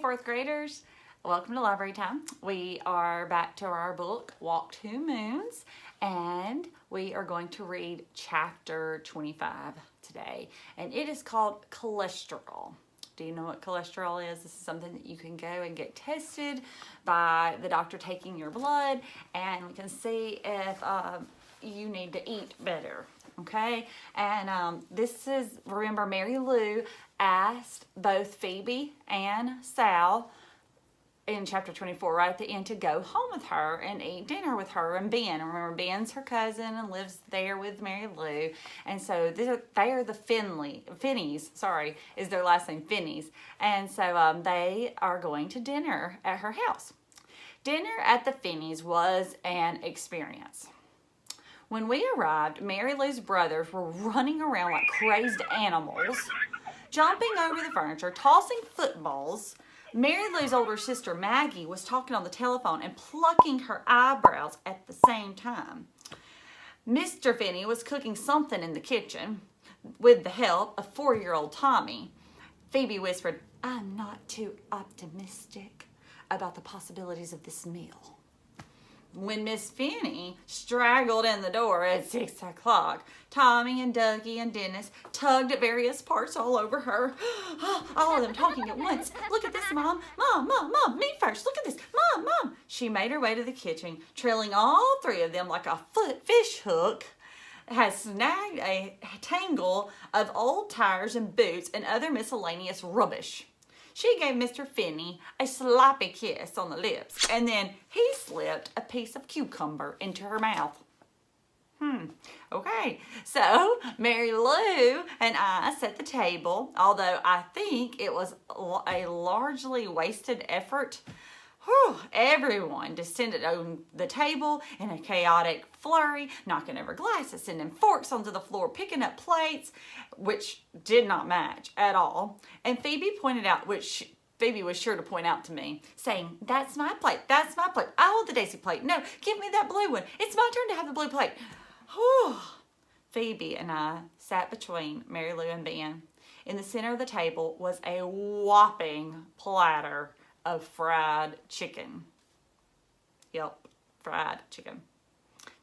fourth graders. Welcome to Library Time. We are back to our book, Walk Two Moons, and we are going to read chapter 25 today, and it is called Cholesterol. Do you know what cholesterol is? This is something that you can go and get tested by the doctor taking your blood, and we can see if you need to eat better. Okay, and this is, remember, Mary Lou asked both Phoebe and Sal in chapter 24, right at the end, to go home with her and eat dinner with her and Ben. And remember, Ben's her cousin and lives there with Mary Lou. And so they are the Finneys, sorry, is their last name, Finneys. And so they are going to dinner at her house. Dinner at the Finneys was an experience. When we arrived, Mary Lou's brothers were running around like crazed animals, jumping over the furniture, tossing footballs. Mary Lou's older sister, Maggie, was talking on the telephone and plucking her eyebrows at the same time. Mr. Finney was cooking something in the kitchen with the help of 4-year-old Tommy. Phoebe whispered, "I'm not too optimistic about the possibilities of this meal." When Miss Finney straggled in the door at 6 o'clock, Tommy and Dougie and Dennis tugged at various parts all over her, all of them talking at once. "Look at this, Mom. Mom, Mom, Mom, me first. Look at this. Mom, Mom." She made her way to the kitchen, trailing all three of them like a fish hook had snagged a tangle of old tires and boots and other miscellaneous rubbish. She gave Mr. Finney a sloppy kiss on the lips, and then he slipped a piece of cucumber into her mouth. Okay, so Mary Lou and I set the table, although I think it was a largely wasted effort. Everyone descended on the table in a chaotic flurry, knocking over glasses, sending forks onto the floor, picking up plates, which did not match at all. And Phoebe pointed out, which Phoebe was sure to point out to me, saying, "That's my plate, that's my plate. I hold the daisy plate. No, give me that blue one. It's my turn to have the blue plate." Phoebe and I sat between Mary Lou and Ben. In the center of the table was a whopping platter of fried chicken. Yep, fried chicken.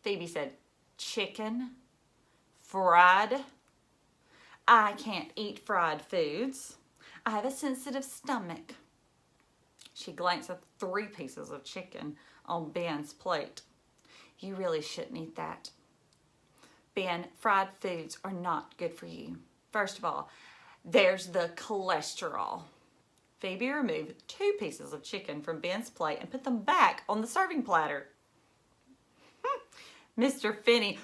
Phoebe said, "Chicken? Fried? I can't eat fried foods. I have a sensitive stomach." She glanced at 3 pieces of chicken on Ben's plate. "You really shouldn't eat that. Ben, fried foods are not good for you. First of all, there's the cholesterol." Phoebe removed 2 pieces of chicken from Ben's plate and put them back on the serving platter. Mr. Finney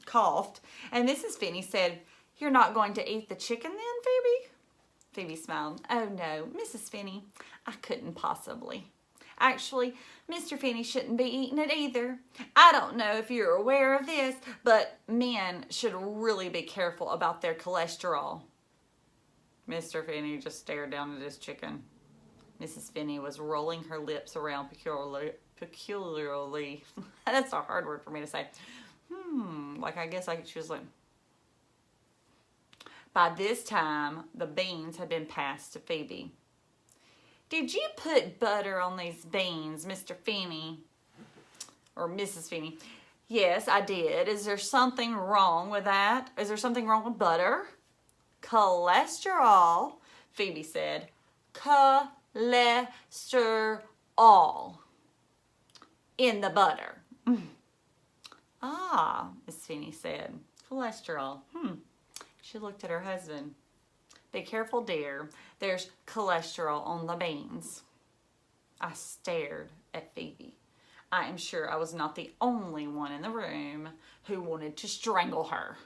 coughed, and Mrs. Finney said, "You're not going to eat the chicken then, Phoebe?" Phoebe smiled. "Oh no, Mrs. Finney, I couldn't possibly. Actually, Mr. Finney shouldn't be eating it either. I don't know if you're aware of this, but men should really be careful about their cholesterol." Mr. Finney just stared down at his chicken. Mrs. Finney was rolling her lips around peculiarly. That's a hard word for me to say. Like I guess she was like. By this time, the beans had been passed to Phoebe. "Did you put butter on these beans, Mr. Finney?" Or Mrs. Finney. "Yes, I did. Is there something wrong with that? Is there something wrong with butter?" "Cholesterol," Phoebe said. "Cholesterol in the butter." "Ah," Miss Finney said. "Cholesterol. She looked at her husband. "Be careful, dear. There's cholesterol on the beans." I stared at Phoebe. I am sure I was not the only one in the room who wanted to strangle her.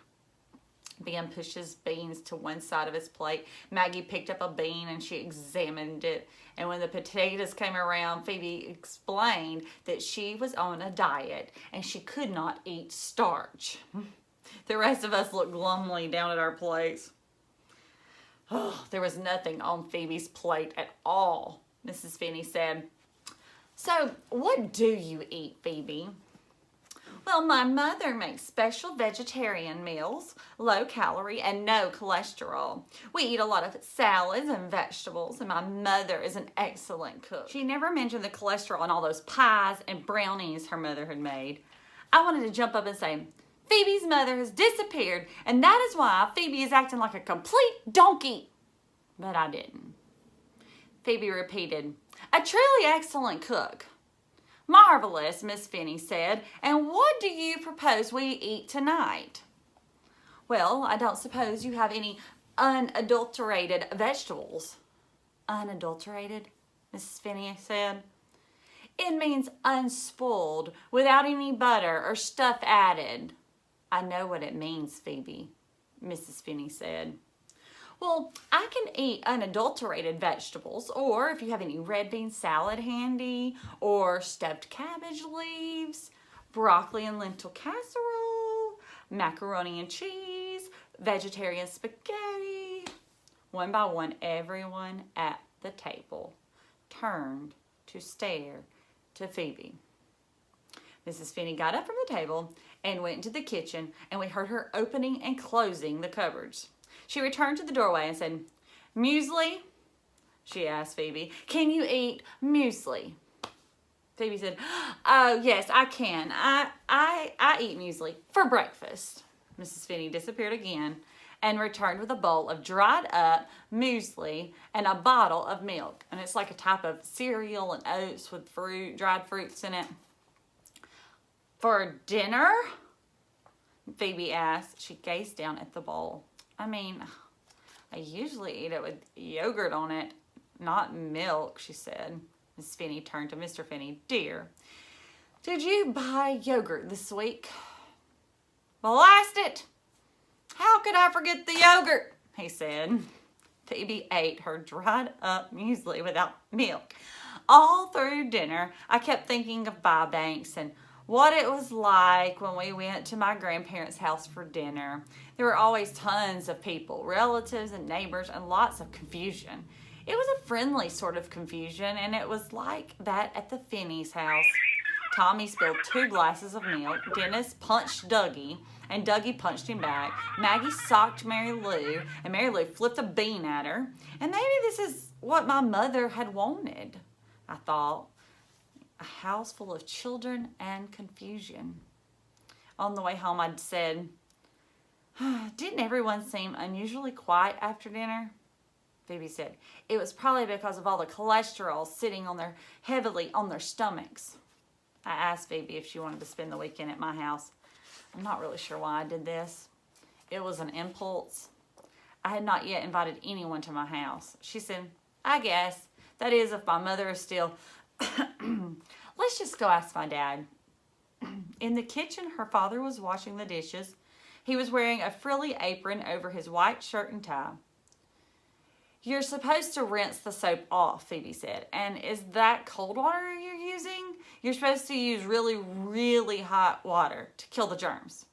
Ben pushed his beans to one side of his plate. Maggie picked up a bean and she examined it. And when the potatoes came around, Phoebe explained that she was on a diet and she could not eat starch. The rest of us looked glumly down at our plates. There was nothing on Phoebe's plate at all, Mrs. Finney said. "So, what do you eat, Phoebe?" Well, my mother makes special vegetarian meals, low calorie and no cholesterol. We eat a lot of salads and vegetables, and my mother is an excellent cook. She never mentioned the cholesterol and all those pies and brownies her mother had made. I wanted to jump up and say, Phoebe's mother has disappeared, and that is why Phoebe is acting like a complete donkey. But I didn't. Phoebe repeated, a truly excellent cook. Marvelous, Miss Finney said. And what do you propose we eat tonight? Well, I don't suppose you have any unadulterated vegetables. Unadulterated, Mrs. Finney said. It means unspoiled, without any butter or stuff added. I know what it means, Phoebe, Mrs. Finney said. Well, I can eat unadulterated vegetables, or if you have any red bean salad handy, or stuffed cabbage leaves, broccoli and lentil casserole, macaroni and cheese, vegetarian spaghetti. One by one, everyone at the table turned to stare to Phoebe. Mrs. Finney got up from the table and went into the kitchen, and we heard her opening and closing the cupboards. She returned to the doorway and said, Muesli? She asked Phoebe, can you eat muesli? Phoebe said, oh, yes, I can. I eat muesli for breakfast. Mrs. Finney disappeared again and returned with a bowl of dried up muesli and a bottle of milk. And it's like a type of cereal and oats with dried fruits in it. For dinner? Phoebe asked. She gazed down at the bowl. I mean, I usually eat it with yogurt on it, not milk, she said. Miss Finney turned to Mr. Finney. Dear, did you buy yogurt this week? Blast it! How could I forget the yogurt? He said. Phoebe ate her dried up muesli without milk. All through dinner, I kept thinking of Banks and what it was like when we went to my grandparents' house for dinner. There were always tons of people, relatives and neighbors, and lots of confusion. It was a friendly sort of confusion, and it was like that at the Finney's house. Tommy spilled 2 glasses of milk. Dennis punched Dougie, and Dougie punched him back. Maggie socked Mary Lou, and Mary Lou flipped a bean at her. And maybe this is what my mother had wanted, I thought. A house full of children and confusion. On the way home, I'd said, didn't everyone seem unusually quiet after dinner? Phoebe said, it was probably because of all the cholesterol sitting heavily on their stomachs. I asked Phoebe if she wanted to spend the weekend at my house. I'm not really sure why I did this. It was an impulse. I had not yet invited anyone to my house. She said, I guess. That is, if my mother is still... Let's just go ask my dad. In the kitchen, her father was washing the dishes. He was wearing a frilly apron over his white shirt and tie. You're supposed to rinse the soap off, Phoebe said. And is that cold water you're using? You're supposed to use really, really hot water to kill the germs.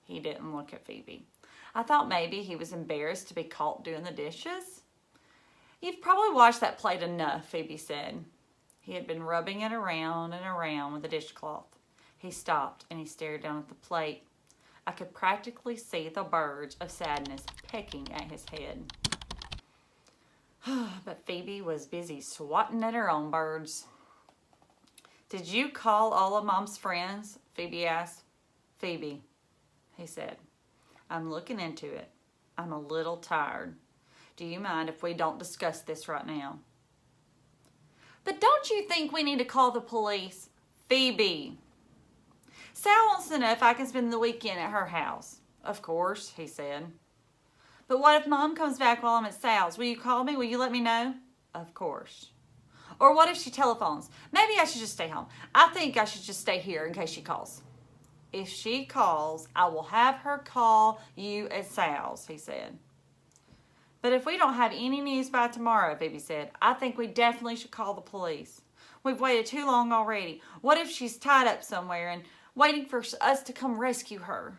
He didn't look at Phoebe. I thought maybe he was embarrassed to be caught doing the dishes. You've probably washed that plate enough, Phoebe said. He had been rubbing it around and around with the dishcloth. He stopped and he stared down at the plate. I could practically see the birds of sadness pecking at his head. But Phoebe was busy swatting at her own birds. Did you call all of Mom's friends? Phoebe asked. Phoebe, he said, I'm looking into it. I'm a little tired. Do you mind if we don't discuss this right now? But don't you think we need to call the police? Phoebe. Sal wants to know if I can spend the weekend at her house. Of course, he said. But what if Mom comes back while I'm at Sal's? Will you call me? Will you let me know? Of course. Or what if she telephones? Maybe I should just stay home. I think I should just stay here in case she calls. If she calls, I will have her call you at Sal's, he said. But if we don't have any news by tomorrow, Phoebe said, I think we definitely should call the police. We've waited too long already. What if she's tied up somewhere and waiting for us to come rescue her?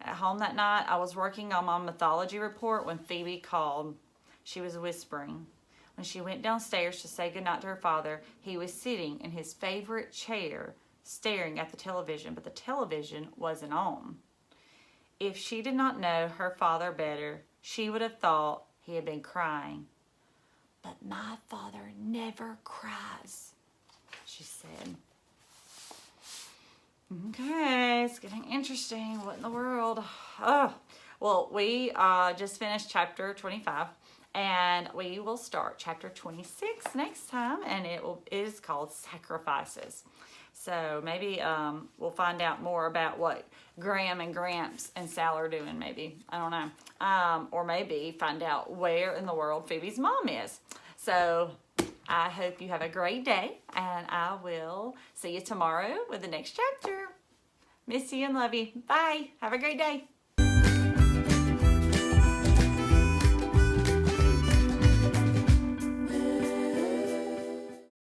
At home that night, I was working on my mythology report when Phoebe called. She was whispering. When she went downstairs to say goodnight to her father, he was sitting in his favorite chair staring at the television, but the television wasn't on. If she did not know her father better, she would have thought he had been crying. But my father never cries, she said. Okay, it's getting interesting. What in the world? Oh, well, we just finished chapter 25, and we will start chapter 26 next time, and it is called Sacrifices. So maybe we'll find out more about what Graham and Gramps and Sal are doing, maybe. I don't know. Or maybe find out where in the world Phoebe's mom is. So I hope you have a great day, and I will see you tomorrow with the next chapter. Miss you and love you. Bye. Have a great day.